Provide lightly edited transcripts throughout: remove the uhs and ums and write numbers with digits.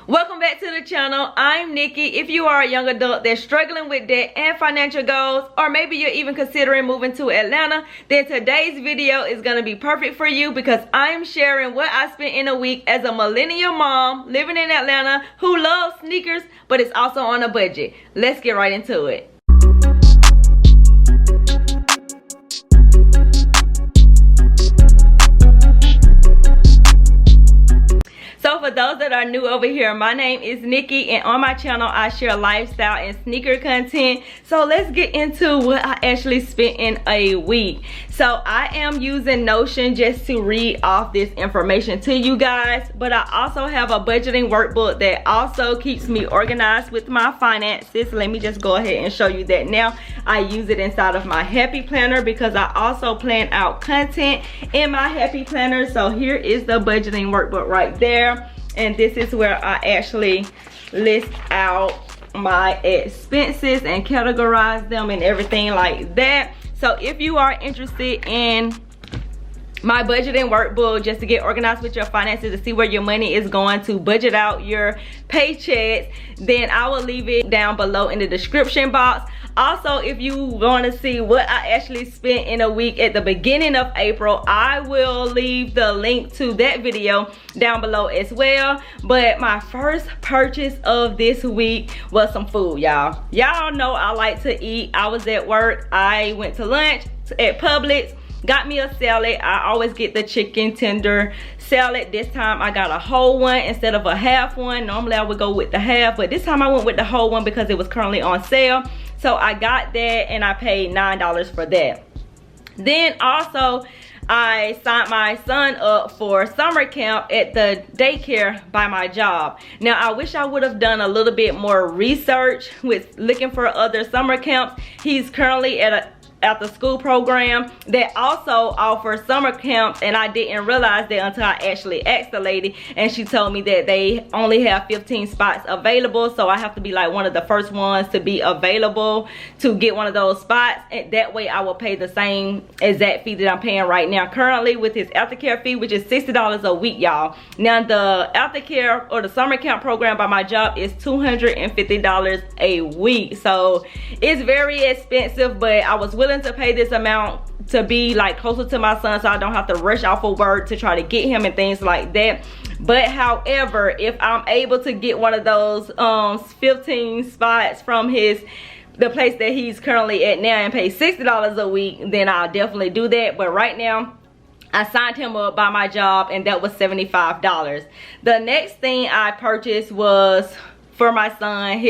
Welcome back to the channel. I'm Nikki. If you are a young adult that's struggling with debt and financial goals, or maybe you're even considering moving to Atlanta, then today's video is going to be perfect for you because I'm sharing what I spent in a week as a millennial mom living in Atlanta who loves sneakers but is also on a budget. Let's get right into it. So for those that are new over here, my name is Nikki, and on my channel I share lifestyle and sneaker content. So let's get into what I actually spent in a week. So I am using Notion just to read off this information to you guys, but I also have a budgeting workbook that also keeps me organized with my finances. Let me just go ahead and show you that now. I use it inside of my Happy Planner because I also plan out content in my Happy Planner. So here is the budgeting workbook right there. And this is where I actually list out my expenses and categorize them and everything like that. So if you are interested in my budgeting workbook just to get organized with your finances, to see where your money is going, to budget out your paychecks, then I will leave it down below in the description box. Also, if you want to see what I actually spent in a week at the beginning of April, I will leave the link to that video down below as well. But my first purchase of this week was some food, y'all. Y'all know I like to eat. I was at work. I went to lunch at Publix. Got me a salad. I always get the chicken tender salad. This time I got a whole one instead of a half one. Normally I would go with the half, but this time I went with the whole one because it was currently on sale. So I got that and I paid $9 for that. Then also I signed my son up for summer camp at the daycare by my job. Now I wish I would have done a little bit more research with looking for other summer camps. He's currently at the school program that also offers summer camps, and I didn't realize that until I actually asked the lady, and she told me that they only have 15 spots available. So I have to be like one of the first ones to be available to get one of those spots, and that way I will pay the same exact fee that I'm paying right now currently with his aftercare fee, which is $60 a week, y'all. Now the aftercare or the summer camp program by my job is $250 a week, so it's very expensive, but I was willing to pay this amount to be like closer to my son so I don't have to rush off of work to try to get him and things like that. But however, if I'm able to get one of those 15 spots from the place that he's currently at now and pay $60 a week, then I'll definitely do that. But right now I signed him up by my job and that was $75. The next thing I purchased was for my son.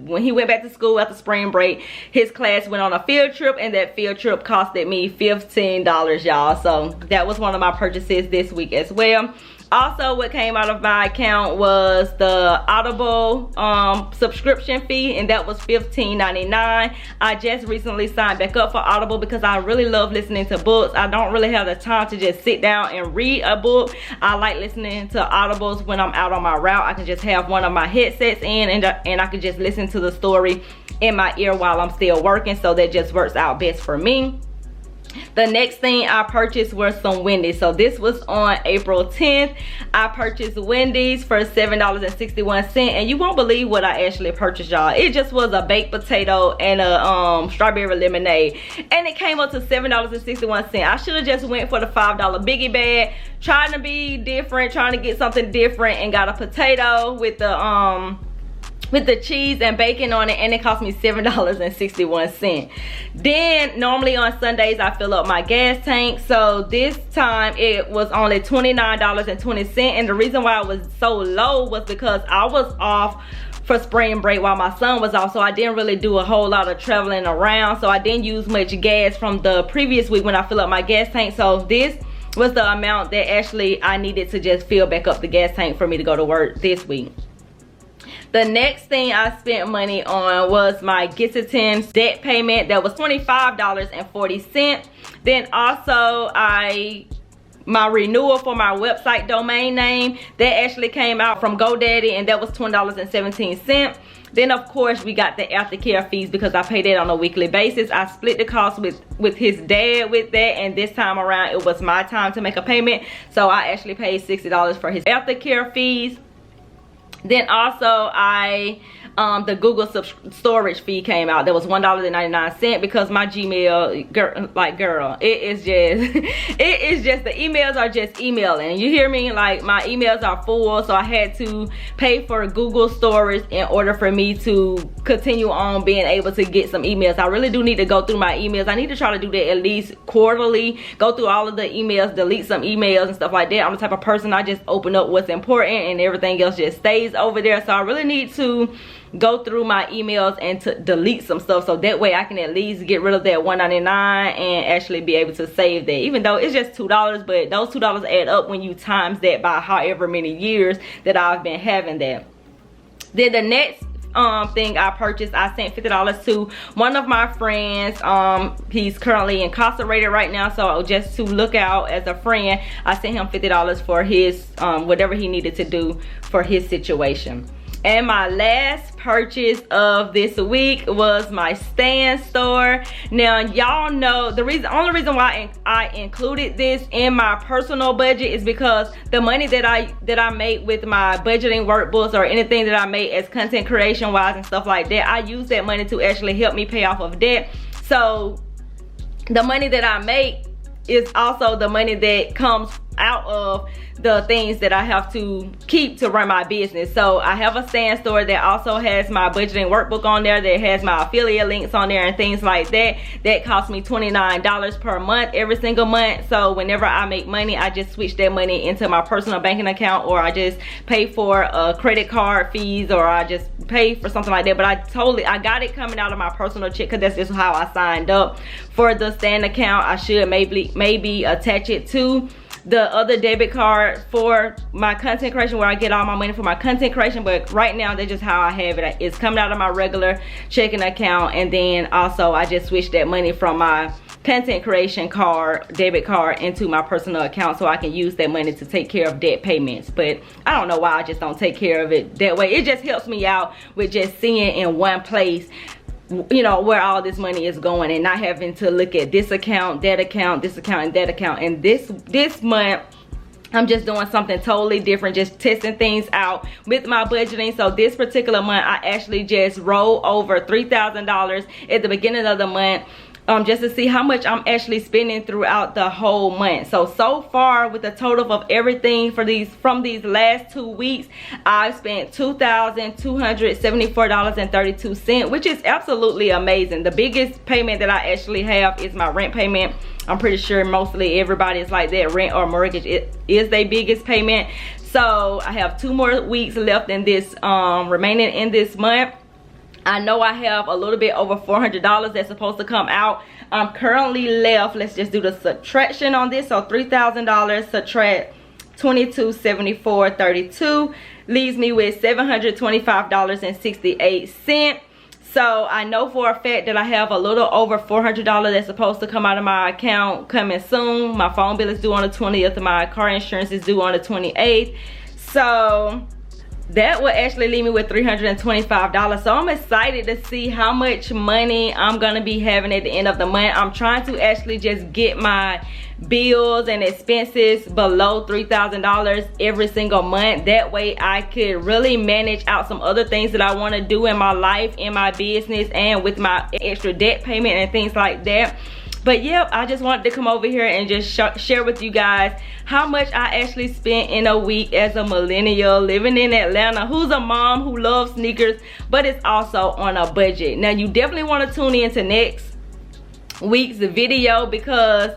When he went back to school after spring break, his class went on a field trip, and that field trip costed me $15, y'all. So that was one of my purchases this week as well. Also, what came out of my account was the Audible subscription fee, and that was $15.99. I just recently signed back up for Audible because I really love listening to books. I don't really have the time to just sit down and read a book. I like listening to Audibles when I'm out on my route. I can just have one of my headsets in, and I can just listen to the story in my ear while I'm still working, so that just works out best for me. The next thing I purchased were some Wendy's. So this was on April 10th. I purchased Wendy's for $7.61, and you won't believe what I actually purchased, y'all. It just was a baked potato and a strawberry lemonade, and it came up to $7.61. I should have just went for the $5 biggie bag, trying to be different, trying to get something different, and got a potato with the cheese and bacon on it, and it cost me $7.61. Then normally on Sundays I fill up my gas tank, so this time it was only $29.20, and the reason why it was so low was because I was off for spring break while my son was off, so I didn't really do a whole lot of traveling around, so I didn't use much gas from the previous week when I fill up my gas tank. So this was the amount that actually I needed to just fill back up the gas tank for me to go to work this week. The next thing I spent money on was my Gitterton debt payment. That was $25.40. Then also my renewal for my website domain name, that actually came out from GoDaddy, and that was $20.17. Then of course we got the aftercare fees because I pay that on a weekly basis. I split the cost with his dad with that, and this time around it was my time to make a payment, so I actually paid $60 for his aftercare fees. Then also the Google storage fee came out. That was $1.99 because my Gmail, girl, it is just the emails are just emailing. You hear me? Like, my emails are full, so I had to pay for Google storage in order for me to continue on being able to get some emails. I really do need to go through my emails. I need to try to do that at least quarterly. Go through all of the emails, delete some emails and stuff like that. I'm the type of person, I just open up what's important and everything else just stays over there. So I really need to go through my emails and to delete some stuff, so that way I can at least get rid of that $1.99 and actually be able to save that, even though it's just $2, but those $2 add up when you times that by however many years that I've been having that. Then the next thing I purchased, I sent $50 to one of my friends. He's currently incarcerated right now, so just to look out as a friend, I sent him $50 for his whatever he needed to do for his situation. And my last purchase of this week was my stand store. Now, y'all know the only reason why I included this in my personal budget is because the money that I make with my budgeting workbooks or anything that I make as content creation wise and stuff like that, I use that money to actually help me pay off of debt. So the money that I make is also the money that comes out of the things that I have to keep to run my business. So I have a stand store that also has my budgeting workbook on there, that has my affiliate links on there and things like that. That costs me $29 per month every single month. So whenever I make money, I just switch that money into my personal banking account, or I just pay for credit card fees, or I just pay for something like that. But I got it coming out of my personal check because that's just how I signed up for the stand account. I should maybe attach it to the other debit card for my content creation, where I get all my money for my content creation. But right now, that's just how I have it. It's coming out of my regular checking account, and then also I just switched that money from my content creation debit card into my personal account, so I can use that money to take care of debt payments. But I don't know why I just don't take care of it that way. It just helps me out with just seeing in one place, you know, where all this money is going, and not having to look at this account, that account, this account, and that account. And this month I'm just doing something totally different, just testing things out with my budgeting. So this particular month I actually just rolled over $3,000 at the beginning of the month, just to see how much I'm actually spending throughout the whole month. So far, with the total of everything from these last 2 weeks, I've spent $2,274.32, which is absolutely amazing. The biggest payment that I actually have is my rent payment. I'm pretty sure mostly everybody is like that. Rent or mortgage is their biggest payment. So I have 2 more weeks left in this remaining in this month. I know I have a little bit over $400 that's supposed to come out. I'm currently left, let's just do the subtraction on this. So $3,000 subtract $2,274.32 leaves me with $725.68. So I know for a fact that I have a little over $400 that's supposed to come out of my account coming soon. My phone bill is due on the 20th, and my car insurance is due on the 28th. So that will actually leave me with $325. So I'm excited to see how much money I'm gonna be having at the end of the month. I'm trying to actually just get my bills and expenses below $3,000 every single month. That way I could really manage out some other things that I want to do in my life, in my business, and with my extra debt payment and things like that. But yep, I just wanted to come over here and just share with you guys how much I actually spent in a week as a millennial living in Atlanta, who's a mom who loves sneakers, but it's also on a budget. Now, you definitely want to tune in to next week's video, because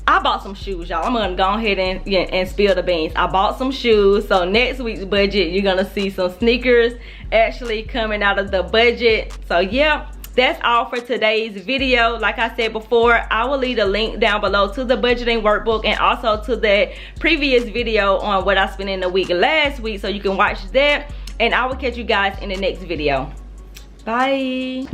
I bought some shoes, y'all. I'm gonna go ahead and spill the beans. I bought some shoes, so next week's budget, you're gonna see some sneakers actually coming out of the budget. So yeah, that's all for today's video. Like I said before, I will leave a link down below to the budgeting workbook, and also to that previous video on what I spent in the week last week, so you can watch that. And I will catch you guys in the next video. Bye.